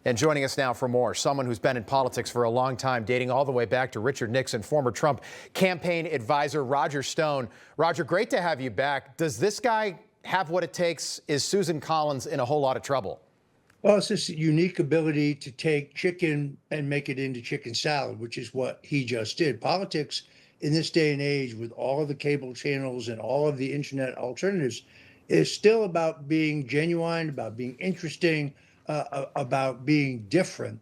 And joining us now for more, someone who's been in politics for a long time, dating all the way back to Richard Nixon, former Trump campaign advisor Roger Stone. Roger, great to have you back. Does this guy have what it takes? Is Susan Collins in a whole lot of trouble? Well, it's this unique ability to take chicken and make it into chicken salad, which is what he just did. Politics in this day and age, with all of the cable channels and all of the internet alternatives, is still about being genuine, about being interesting, about being different.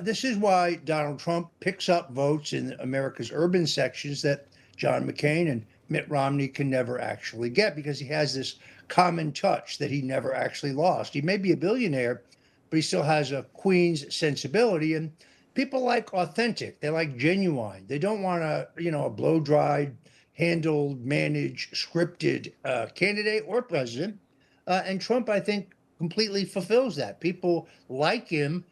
This is why Donald Trump picks up votes in America's urban sections that John McCain and Mitt Romney can never actually get, because he has this common touch that he never actually lost. He may be a billionaire, but he still has a Queen's sensibility. And people like authentic. They like genuine. They don't want a blow-dried, handled, managed, scripted candidate or president. And Trump, I think, completely fulfills that. People like him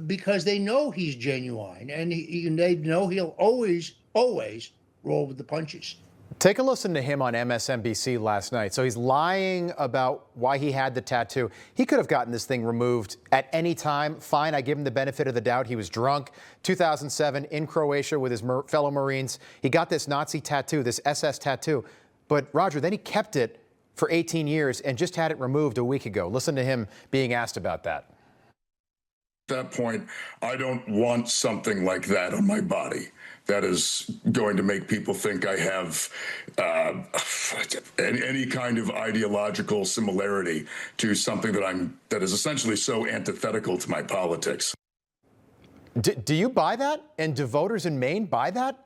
because they know he's genuine, and they know he'll always roll with the punches. Take a listen to him on MSNBC last night. So he's lying about why he had the tattoo. He could have gotten this thing removed at any time. Fine, I give him the benefit of the doubt. He was drunk. 2007 in Croatia with his fellow Marines. He got this Nazi tattoo, this SS tattoo. But Roger, then he kept it for 18 years and just had it removed a week ago. Listen to him being asked about that. At that point, I don't want something like that on my body. That is going to make people think I have any kind of ideological similarity to something that is essentially so antithetical to my politics. Do you buy that? And do voters in Maine buy that?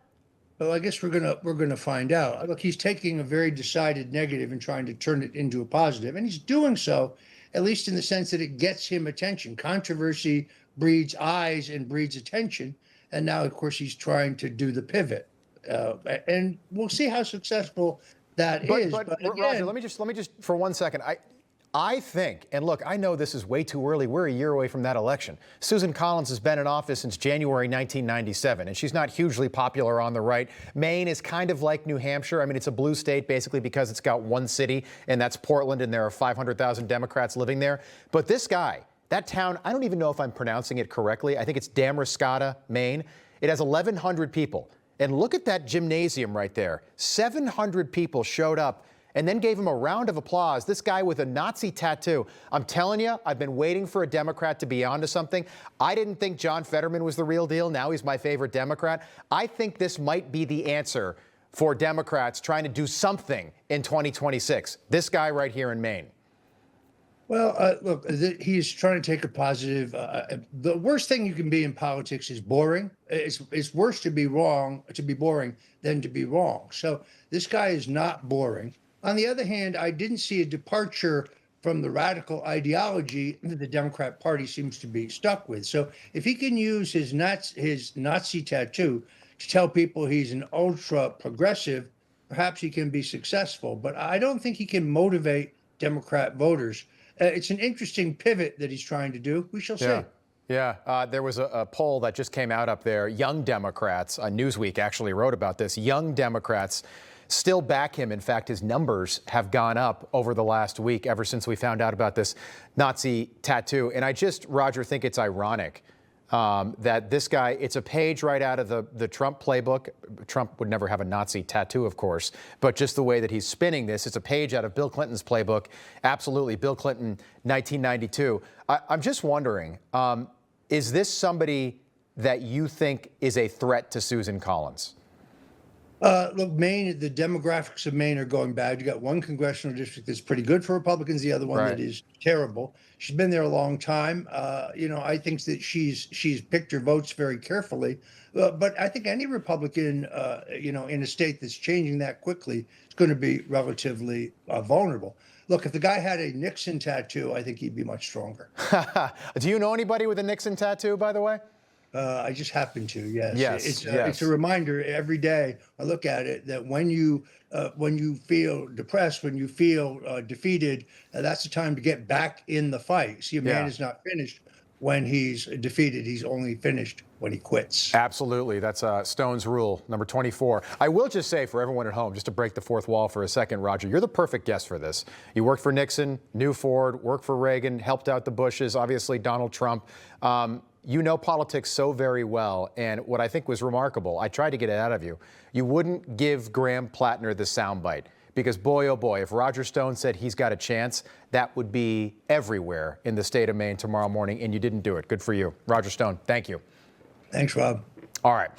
Well, I guess we're gonna find out. Look, he's taking a very decided negative and trying to turn it into a positive, and he's doing so, at least in the sense that it gets him attention. Controversy breeds eyes and breeds attention. And now, of course, he's trying to do the pivot, and we'll see how successful that is. But again, Roger, let me just for 1 second. I think, and look, I know this is way too early. We're a year away from that election. Susan Collins has been in office since January 1997, and she's not hugely popular on the right. Maine is kind of like New Hampshire. I mean, it's a blue state basically because it's got one city, and that's Portland, and there are 500,000 Democrats living there. But this guy, that town, I don't even know if I'm pronouncing it correctly. I think it's Damariscotta, Maine. It has 1,100 people. And look at that gymnasium right there. 700 people showed up and then gave him a round of applause. This guy with a Nazi tattoo. I'm telling you, I've been waiting for a Democrat to be onto something. I didn't think John Fetterman was the real deal. Now he's my favorite Democrat. I think this might be the answer for Democrats trying to do something in 2026. This guy right here in Maine. Well, look, he's trying to take a positive. The worst thing you can be in politics is boring. It's worse to be boring, than to be wrong. So this guy is not boring. On the other hand, I didn't see a departure from the radical ideology that the Democrat Party seems to be stuck with. So if he can use his Nazi tattoo to tell people he's an ultra progressive, perhaps he can be successful. But I don't think he can motivate Democrat voters. It's an interesting pivot that he's trying to do. We shall see. Yeah. There was a poll that just came out up there. Young Democrats, Newsweek actually wrote about this. Young Democrats still back him. In fact, his numbers have gone up over the last week ever since we found out about this Nazi tattoo. And I just, Roger, think it's ironic that this guy, it's a page right out of the Trump playbook. Trump would never have a Nazi tattoo, of course, but just the way that he's spinning this, it's a page out of Bill Clinton's playbook. Absolutely. Bill Clinton, 1992. I'm just wondering, is this somebody that you think is a threat to Susan Collins? Look, Maine, the demographics of Maine are going bad. You got one congressional district that's pretty good for Republicans, the other one that is terrible. She's been there a long time. I think that she's picked her votes very carefully. But I think any Republican, in a state that's changing that quickly, is going to be relatively vulnerable. Look, if the guy had a Nixon tattoo, I think he'd be much stronger. Do you know anybody with a Nixon tattoo, by the way? I just happen to, yes. Yes, It's a reminder every day I look at it that when you feel depressed, when you feel defeated, that's the time to get back in the fight. See, a man is not finished when he's defeated. He's only finished when he quits. Absolutely. That's Stone's rule, number 24. I will just say for everyone at home, just to break the fourth wall for a second, Roger, you're the perfect guest for this. You worked for Nixon, knew Ford, worked for Reagan, helped out the Bushes, obviously Donald Trump. You know politics so very well, and what I think was remarkable, I tried to get it out of you, you wouldn't give Graham Platner the soundbite. Because boy, oh boy, if Roger Stone said he's got a chance, that would be everywhere in the state of Maine tomorrow morning, and you didn't do it. Good for you. Roger Stone, thank you. Thanks, Rob. All right.